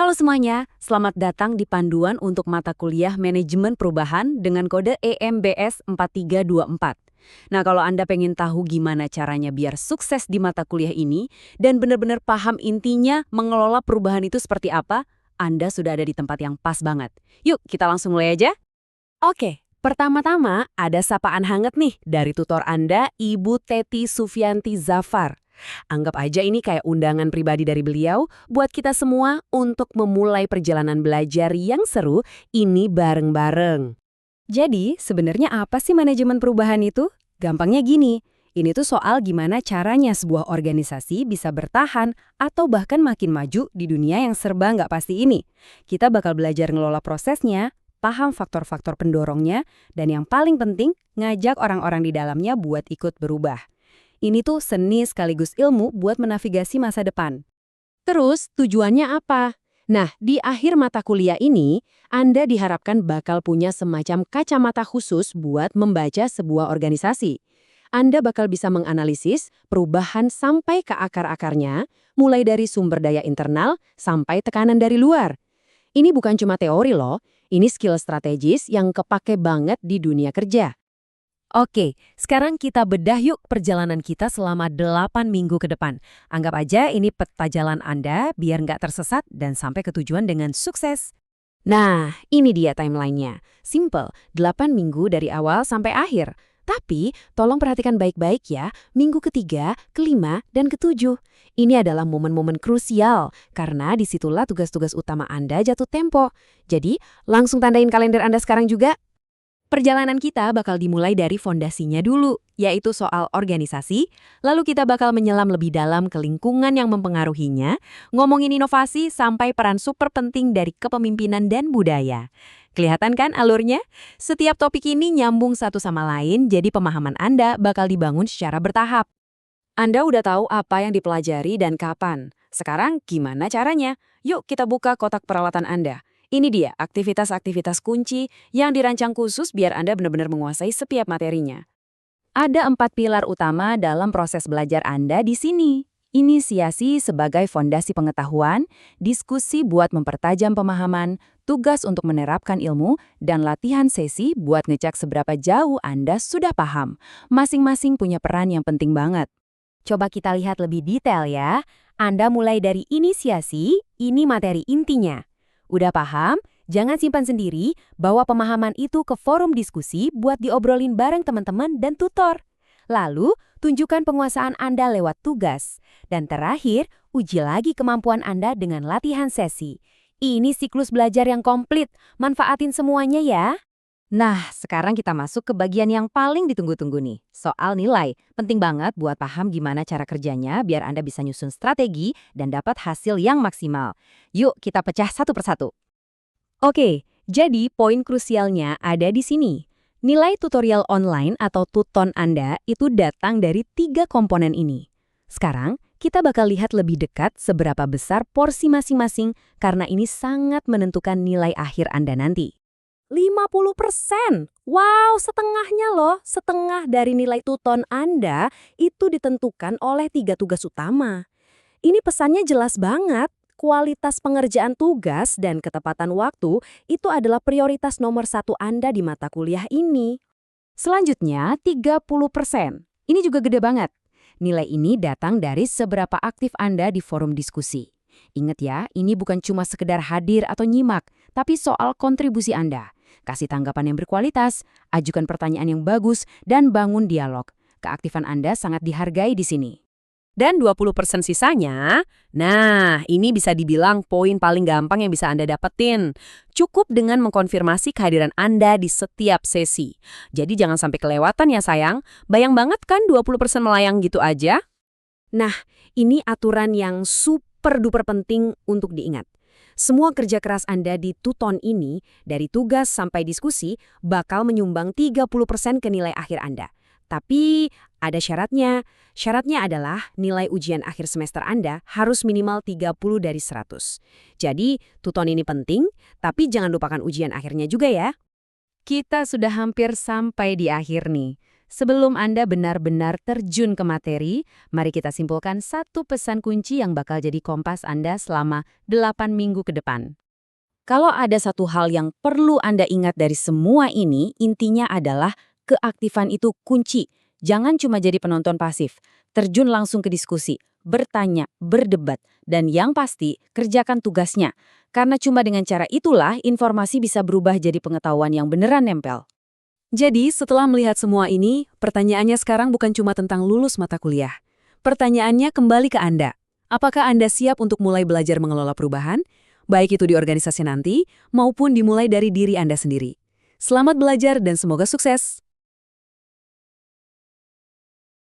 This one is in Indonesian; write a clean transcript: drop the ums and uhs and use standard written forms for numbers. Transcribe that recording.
Halo semuanya, selamat datang di panduan untuk mata kuliah Manajemen Perubahan dengan kode EMBS 4324. Nah, kalau Anda pengen tahu gimana caranya biar sukses di mata kuliah ini dan benar-benar paham intinya mengelola perubahan itu seperti apa, Anda sudah ada di tempat yang pas banget. Yuk, kita langsung mulai aja. Oke, pertama-tama ada sapaan hangat nih dari tutor Anda, Ibu Teti Sufianti Zafar. Anggap aja ini kayak undangan pribadi dari beliau buat kita semua untuk memulai perjalanan belajar yang seru ini bareng-bareng. Jadi, sebenarnya apa sih manajemen perubahan itu? Gampangnya gini, ini tuh soal gimana caranya sebuah organisasi bisa bertahan atau bahkan makin maju di dunia yang serba nggak pasti ini. Kita bakal belajar ngelola prosesnya, paham faktor-faktor pendorongnya, dan yang paling penting, ngajak orang-orang di dalamnya buat ikut berubah. Ini tuh seni sekaligus ilmu buat menavigasi masa depan. Terus, tujuannya apa? Nah, di akhir mata kuliah ini, Anda diharapkan bakal punya semacam kacamata khusus buat membaca sebuah organisasi. Anda bakal bisa menganalisis perubahan sampai ke akar-akarnya, mulai dari sumber daya internal sampai tekanan dari luar. Ini bukan cuma teori loh, ini skill strategis yang kepake banget di dunia kerja. Oke, sekarang kita bedah yuk perjalanan kita selama 8 minggu ke depan. Anggap aja ini peta jalan Anda biar nggak tersesat dan sampai ke tujuan dengan sukses. Nah, ini dia timelinenya. Simple, 8 minggu dari awal sampai akhir. Tapi, tolong perhatikan baik-baik ya, minggu ketiga, kelima, dan ketujuh. Ini adalah momen-momen krusial, karena disitulah tugas-tugas utama Anda jatuh tempo. Jadi, langsung tandain kalender Anda sekarang juga. Perjalanan kita bakal dimulai dari fondasinya dulu, yaitu soal organisasi, lalu kita bakal menyelam lebih dalam ke lingkungan yang mempengaruhinya, ngomongin inovasi sampai peran super penting dari kepemimpinan dan budaya. Kelihatan kan alurnya? Setiap topik ini nyambung satu sama lain, jadi pemahaman Anda bakal dibangun secara bertahap. Anda udah tahu apa yang dipelajari dan kapan. Sekarang gimana caranya? Yuk kita buka kotak peralatan Anda. Ini dia aktivitas-aktivitas kunci yang dirancang khusus biar Anda benar-benar menguasai setiap materinya. Ada 4 pilar utama dalam proses belajar Anda di sini. Inisiasi sebagai fondasi pengetahuan, diskusi buat mempertajam pemahaman, tugas untuk menerapkan ilmu, dan latihan sesi buat ngecek seberapa jauh Anda sudah paham. Masing-masing punya peran yang penting banget. Coba kita lihat lebih detail ya. Anda mulai dari inisiasi, ini materi intinya. Udah paham? Jangan simpan sendiri, bawa pemahaman itu ke forum diskusi buat diobrolin bareng teman-teman dan tutor. Lalu, tunjukkan penguasaan Anda lewat tugas. Dan terakhir, uji lagi kemampuan Anda dengan latihan sesi. Ini siklus belajar yang komplit, manfaatin semuanya ya. Nah, sekarang kita masuk ke bagian yang paling ditunggu-tunggu nih, soal nilai. Penting banget buat paham gimana cara kerjanya biar Anda bisa nyusun strategi dan dapat hasil yang maksimal. Yuk, kita pecah satu persatu. Oke, jadi poin krusialnya ada di sini. Nilai tutorial online atau tuton Anda itu datang dari 3 komponen ini. Sekarang, kita bakal lihat lebih dekat seberapa besar porsi masing-masing karena ini sangat menentukan nilai akhir Anda nanti. 50%. Wow, setengahnya loh. Setengah dari nilai tuton Anda itu ditentukan oleh 3 tugas utama. Ini pesannya jelas banget. Kualitas pengerjaan tugas dan ketepatan waktu itu adalah prioritas nomor 1 Anda di mata kuliah ini. Selanjutnya, 30%. Ini juga gede banget. Nilai ini datang dari seberapa aktif Anda di forum diskusi. Ingat ya, ini bukan cuma sekedar hadir atau nyimak, tapi soal kontribusi Anda. Kasih tanggapan yang berkualitas, ajukan pertanyaan yang bagus, dan bangun dialog. Keaktifan Anda sangat dihargai di sini. Dan 20% sisanya, nah ini bisa dibilang poin paling gampang yang bisa Anda dapetin. Cukup dengan mengkonfirmasi kehadiran Anda di setiap sesi. Jadi jangan sampai kelewatan ya sayang. Bayang banget kan 20% melayang gitu aja? Nah, ini aturan yang super duper penting untuk diingat. Semua kerja keras Anda di tuton ini, dari tugas sampai diskusi, bakal menyumbang 30% ke nilai akhir Anda. Tapi ada syaratnya. Syaratnya adalah nilai ujian akhir semester Anda harus minimal 30 dari 100. Jadi, tuton ini penting, tapi jangan lupakan ujian akhirnya juga ya. Kita sudah hampir sampai di akhir nih. Sebelum Anda benar-benar terjun ke materi, mari kita simpulkan satu pesan kunci yang bakal jadi kompas Anda selama 8 minggu ke depan. Kalau ada satu hal yang perlu Anda ingat dari semua ini, intinya adalah keaktifan itu kunci. Jangan cuma jadi penonton pasif, terjun langsung ke diskusi, bertanya, berdebat, dan yang pasti, kerjakan tugasnya. Karena cuma dengan cara itulah informasi bisa berubah jadi pengetahuan yang beneran nempel. Jadi, setelah melihat semua ini, pertanyaannya sekarang bukan cuma tentang lulus mata kuliah. Pertanyaannya kembali ke Anda. Apakah Anda siap untuk mulai belajar mengelola perubahan? Baik itu di organisasi nanti, maupun dimulai dari diri Anda sendiri. Selamat belajar dan semoga sukses!